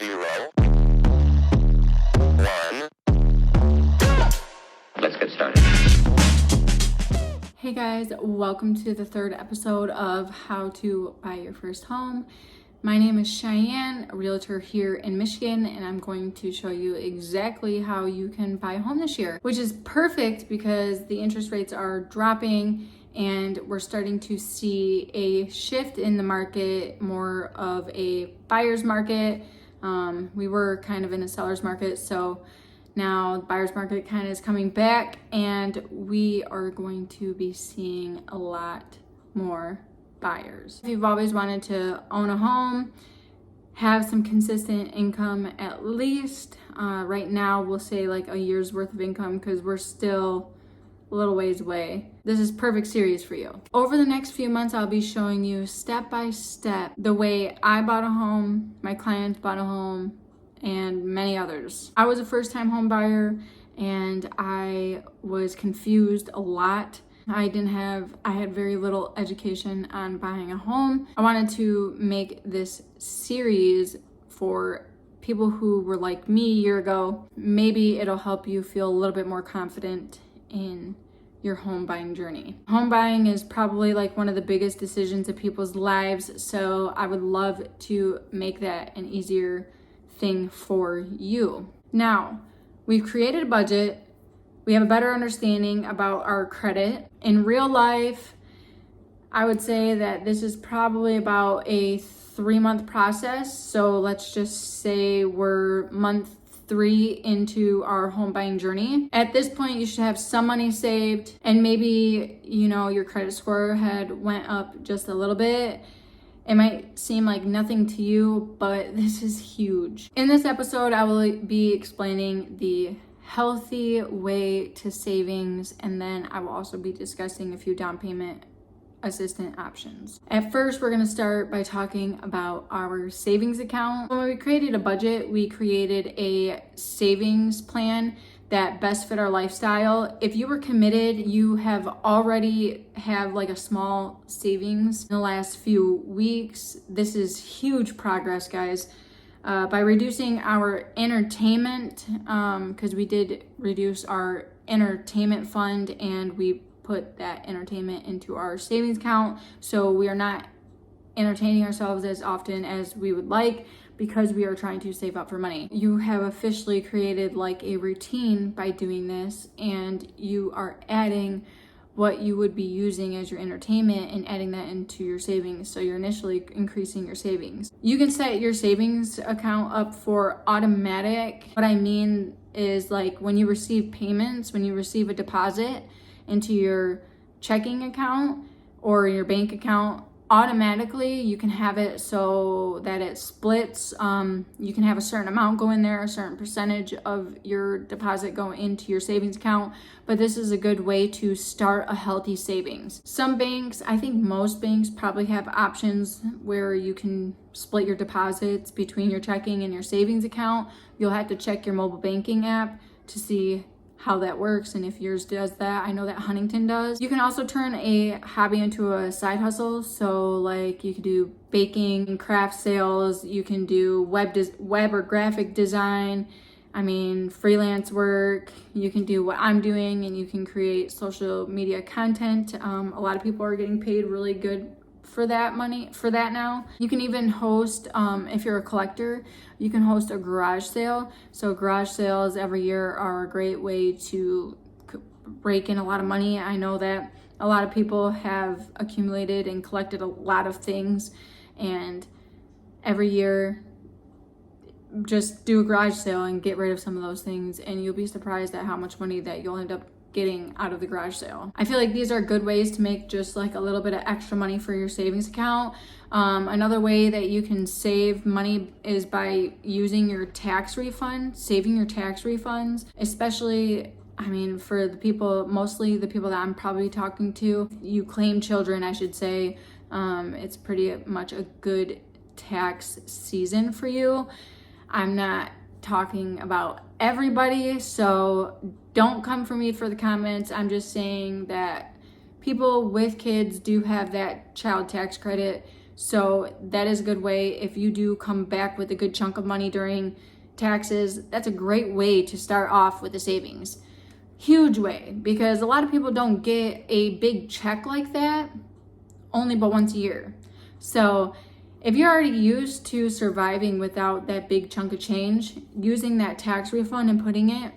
0, 1. Let's get started. Hey guys, welcome to the third episode of How to Buy Your First Home. My name is Cheyenne, a realtor here in Michigan, and I'm going to show you exactly how you can buy a home this year, which is perfect because the interest rates are dropping and we're starting to see a shift in the market, more of a buyer's market. We were kind of in a seller's market, so now the buyer's market kind of is coming back and we are going to be seeing a lot more buyers. If you've always wanted to own a home, have some consistent income at least, right now we'll say like a year's worth of income because we're still a little ways away. This is perfect series for you. Over the next few months, I'll be showing you step by step the way I bought a home, my clients bought a home, and many others. I was a first-time home buyer and I was confused a lot. I had very little education on buying a home. I wanted to make this series for people who were like me a year ago. Maybe it'll help you feel a little bit more confident in your home buying journey. Home buying is probably like one of the biggest decisions of people's lives, so I would love to make that an easier thing for you. Now, we've created a budget. We have a better understanding about our credit. In real life, I would say that this is probably about a 3-month process. So let's just say we're month 3 into our home buying journey. At this point, you should have some money saved and maybe, your credit score had went up just a little bit. It might seem like nothing to you, but this is huge. In this episode, I will be explaining the healthy way to savings, and then I will also be discussing a few down payment assistant options. At first, we're gonna start by talking about our savings account. When we created a budget, we created a savings plan that best fit our lifestyle. If you were committed, you already have like a small savings in the last few weeks. This is huge progress, guys. By reducing our entertainment, because we did reduce our entertainment fund and we put that entertainment into our savings account, so we are not entertaining ourselves as often as we would like because we are trying to save up for money. You have officially created like a routine by doing this, and you are adding what you would be using as your entertainment and adding that into your savings. So you're initially increasing your savings. You can set your savings account up for automatic. What I mean is like when you receive payments, when you receive a deposit into your checking account or your bank account, automatically you can have it so that it splits. You can have a certain amount go in there, a certain percentage of your deposit go into your savings account, but this is a good way to start a healthy savings. Some banks, I think most banks probably have options where you can split your deposits between your checking and your savings account. You'll have to check your mobile banking app to see how that works and if yours does that. I know that Huntington does. You can also turn a hobby into a side hustle. So like you can do baking and craft sales, you can do web or graphic design, freelance work. You can do what I'm doing and you can create social media content. A lot of people are getting paid really good for that now. You can even host, if you're a collector, you can host a garage sale. So garage sales every year are a great way to rake in a lot of money. I know that a lot of people have accumulated and collected a lot of things, and every year just do a garage sale and get rid of some of those things, and you'll be surprised at how much money that you'll end up getting out of the garage sale. I feel like these are good ways to make just like a little bit of extra money for your savings account. Another way that you can save money is by using your tax refund, saving your tax refunds, especially for the people, mostly the people that I'm probably talking to. You claim children, I should say. It's pretty much a good tax season for you. I'm not talking about everybody, so don't come for me for the comments. I'm just saying that people with kids do have that child tax credit So that is a good way. If you do come back with a good chunk of money during taxes, that's a great way to start off with the savings. Huge way, because a lot of people don't get a big check like that only but once a year. So if you're already used to surviving without that big chunk of change, using that tax refund and putting it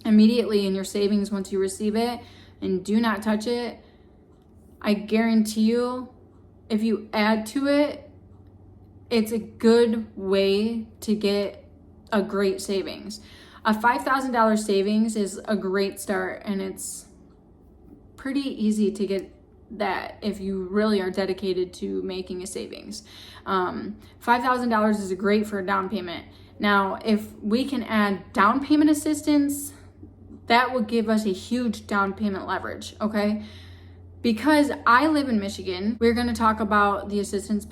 immediately in your savings once you receive it, and do not touch it, I guarantee you, if you add to it, it's a good way to get a great savings. A $5,000 savings is a great start, and it's pretty easy to get that if you really are dedicated to making a savings. $5,000 is great for a down payment. Now, if we can add down payment assistance, that would give us a huge down payment leverage, okay? Because I live in Michigan, we're gonna talk about the assistance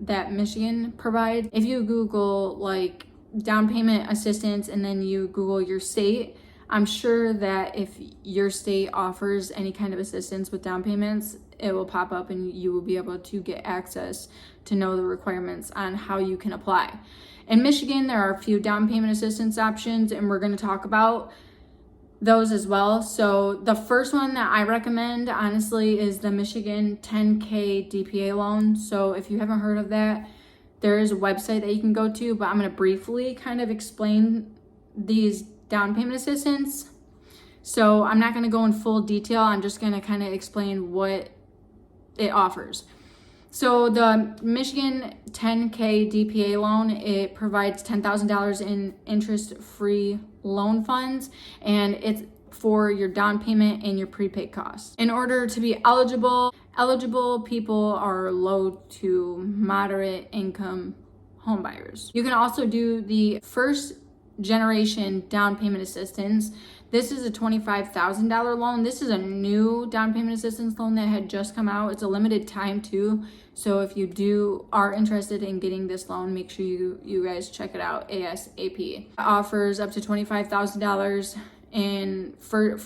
that Michigan provides. If you Google like down payment assistance and then you Google your state, I'm sure that if your state offers any kind of assistance with down payments, it will pop up and you will be able to get access to know the requirements on how you can apply. In Michigan, there are a few down payment assistance options, and we're going to talk about those as well. So the first one that I recommend, honestly, is the Michigan 10K DPA loan. So if you haven't heard of that, there is a website that you can go to, but I'm going to briefly kind of explain these down payment assistance. So I'm not going to go in full detail. I'm just going to kind of explain what it offers. So the Michigan 10K DPA loan, it provides $10,000 in interest-free loan funds, and it's for your down payment and your prepaid costs. In order to be eligible people are low to moderate income home buyers. You can also do the first generation down payment assistance. This is a $25,000 loan. This is a new down payment assistance loan that had just come out. It's a limited time too. So if you are interested in getting this loan, make sure you guys check it out ASAP. It offers up to $25,000 for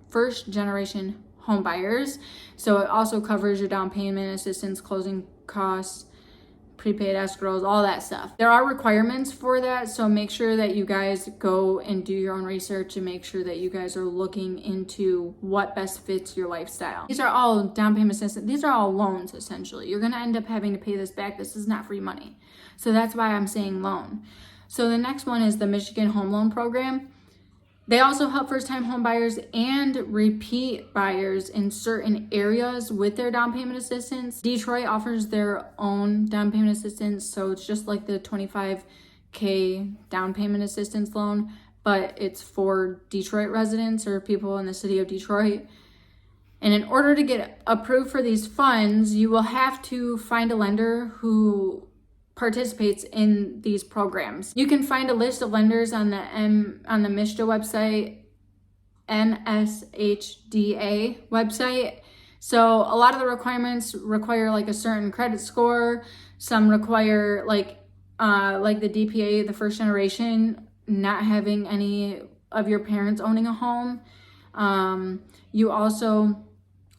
first generation home buyers. So it also covers your down payment assistance, closing costs, prepaid escrows, all that stuff. There are requirements for that, so make sure that you guys go and do your own research and make sure that you guys are looking into what best fits your lifestyle. These are all down payment assistance. These are all loans, essentially. You're gonna end up having to pay this back. This is not free money. So that's why I'm saying loan. So the next one is the Michigan Home Loan Program. They also help first-time home buyers and repeat buyers in certain areas with their down payment assistance. Detroit offers their own down payment assistance, so it's just like the $25K down payment assistance loan, but it's for Detroit residents or people in the city of Detroit. And in order to get approved for these funds, you will have to find a lender who participates in these programs. You can find a list of lenders on the MSHDA website, MSHDA website. So a lot of the requirements require like a certain credit score. Some require like the DPA, the first generation, not having any of your parents owning a home. You also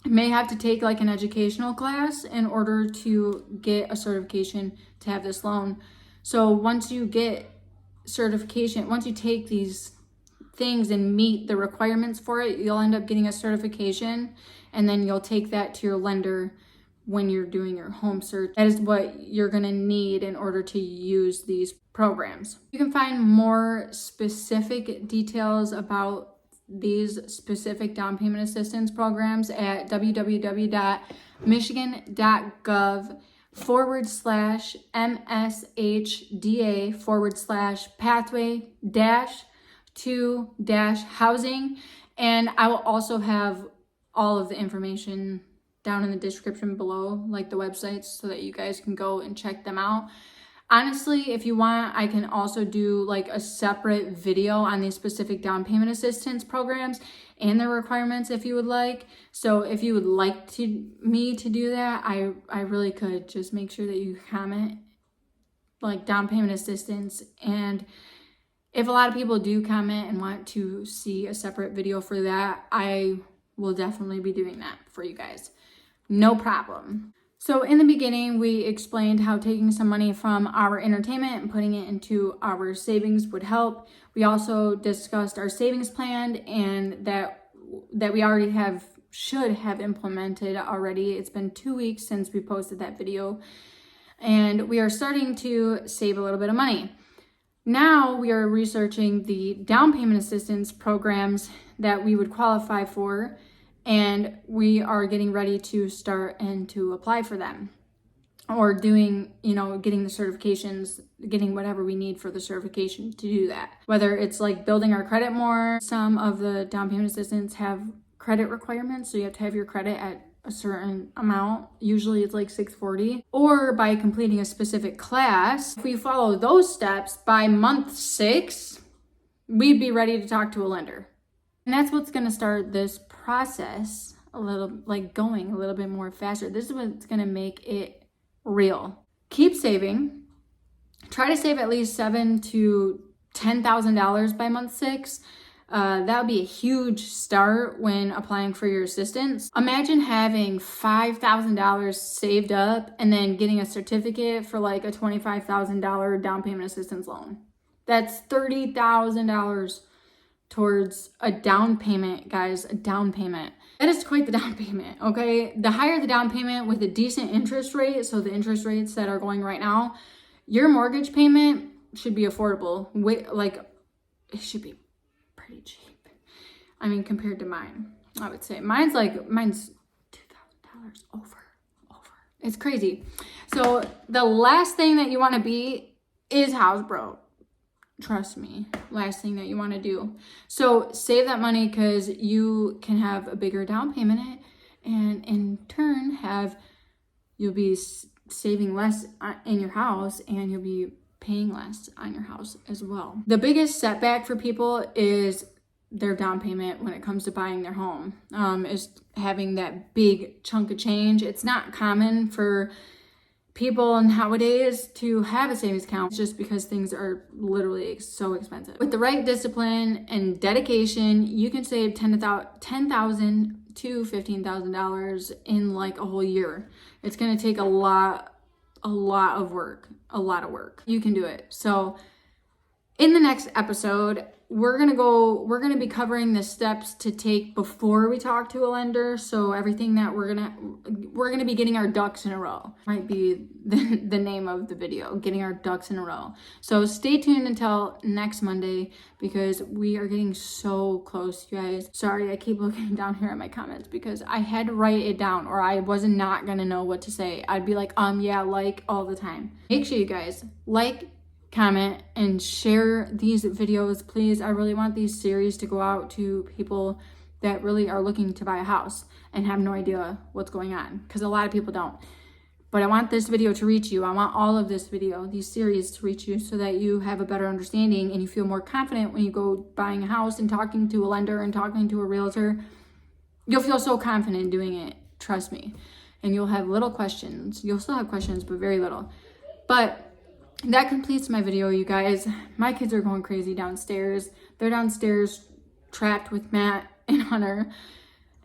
may have to take like an educational class in order to get a certification to have this loan. So once you get certification, once you take these things and meet the requirements for it, you'll end up getting a certification, and then you'll take that to your lender when you're doing your home search. That is what you're gonna need in order to use these programs. You can find more specific details about these specific down payment assistance programs at www.michigan.gov/MSHDA/pathway-to-housing. And I will also have all of the information down in the description below, like the websites, so that you guys can go and check them out. Honestly, if you want, I can also do like a separate video on these specific down payment assistance programs and their requirements if you would like. So if you would like me to do that, I really could. Just make sure that you comment like down payment assistance. And if a lot of people do comment and want to see a separate video for that, I will definitely be doing that for you guys. No problem. So in the beginning, we explained how taking some money from our entertainment and putting it into our savings would help. We also discussed our savings plan and that we already should have implemented already. It's been 2 weeks since we posted that video, and we are starting to save a little bit of money. Now we are researching the down payment assistance programs that we would qualify for, and we are getting ready to start and to apply for them, or doing, getting the certifications, getting whatever we need for the certification to do that. Whether it's like building our credit more. Some of the down payment assistance have credit requirements, so you have to have your credit at a certain amount. Usually it's like 640, or by completing a specific class. If we follow those steps, by month 6, we'd be ready to talk to a lender. And that's what's going to start this process going a little bit more faster. This is what's going to make it real. Keep saving. Try to save at least $7,000 to $10,000 by month 6. That would be a huge start when applying for your assistance. Imagine having $5,000 saved up and then getting a certificate for like a $25,000 down payment assistance loan. That's $30,000 towards a down payment, guys, a down payment. That is quite the down payment, okay? The higher the down payment with a decent interest rate, so the interest rates that are going right now, your mortgage payment should be affordable. It should be pretty cheap. I mean, compared to mine, I would say mine's $2,000 over. It's crazy. So the last thing that you want to be is house broke. Trust me, last thing that you want to do. So save that money, because you can have a bigger down payment, and in turn you'll be saving less in your house, and you'll be paying less on your house as well. The biggest setback for people is their down payment when it comes to buying their home, is having that big chunk of change. It's not common for people nowadays to have a savings account, just because things are literally so expensive. With the right discipline and dedication, you can save $10,000 to $15,000 in like a whole year. It's going to take a lot of work. You can do it. So in the next episode, we're going to be covering the steps to take before we talk to a lender. So everything that we're going to be getting our ducks in a row might be the name of the video, getting our ducks in a row. So stay tuned until next Monday, because we are getting so close, you guys. Sorry, I keep looking down here at my comments because I had to write it down, or I was not going to know what to say. I'd be like, yeah, like all the time. Make sure you guys like, comment, and share these videos, please. I really want these series to go out to people that really are looking to buy a house and have no idea what's going on, because a lot of people don't. But I want this video to reach you. I want all of these series to reach you, so that you have a better understanding and you feel more confident when you go buying a house and talking to a lender and talking to a realtor. You'll feel so confident doing it, trust me. And you'll have little questions. You'll still have questions, but very little. But that completes my video, you guys. My kids are going crazy downstairs. They're downstairs trapped with Matt and Hunter,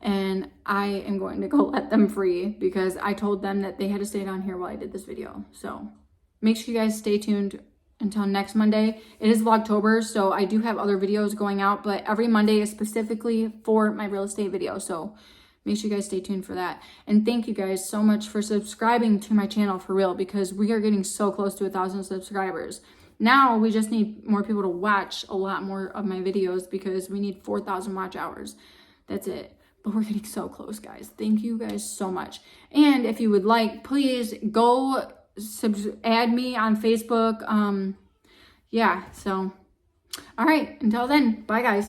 and I am going to go let them free, because I told them that they had to stay down here while I did this video. So make sure you guys stay tuned until next Monday. It is Vlogtober, so I do have other videos going out, but every Monday is specifically for my real estate video. So make sure you guys stay tuned for that. And thank you guys so much for subscribing to my channel, for real, because we are getting so close to 1,000 subscribers. Now we just need more people to watch a lot more of my videos, because we need 4,000 watch hours. That's it. But we're getting so close, guys. Thank you guys so much. And if you would like, please go add me on Facebook. Yeah, so all right, until then, bye guys.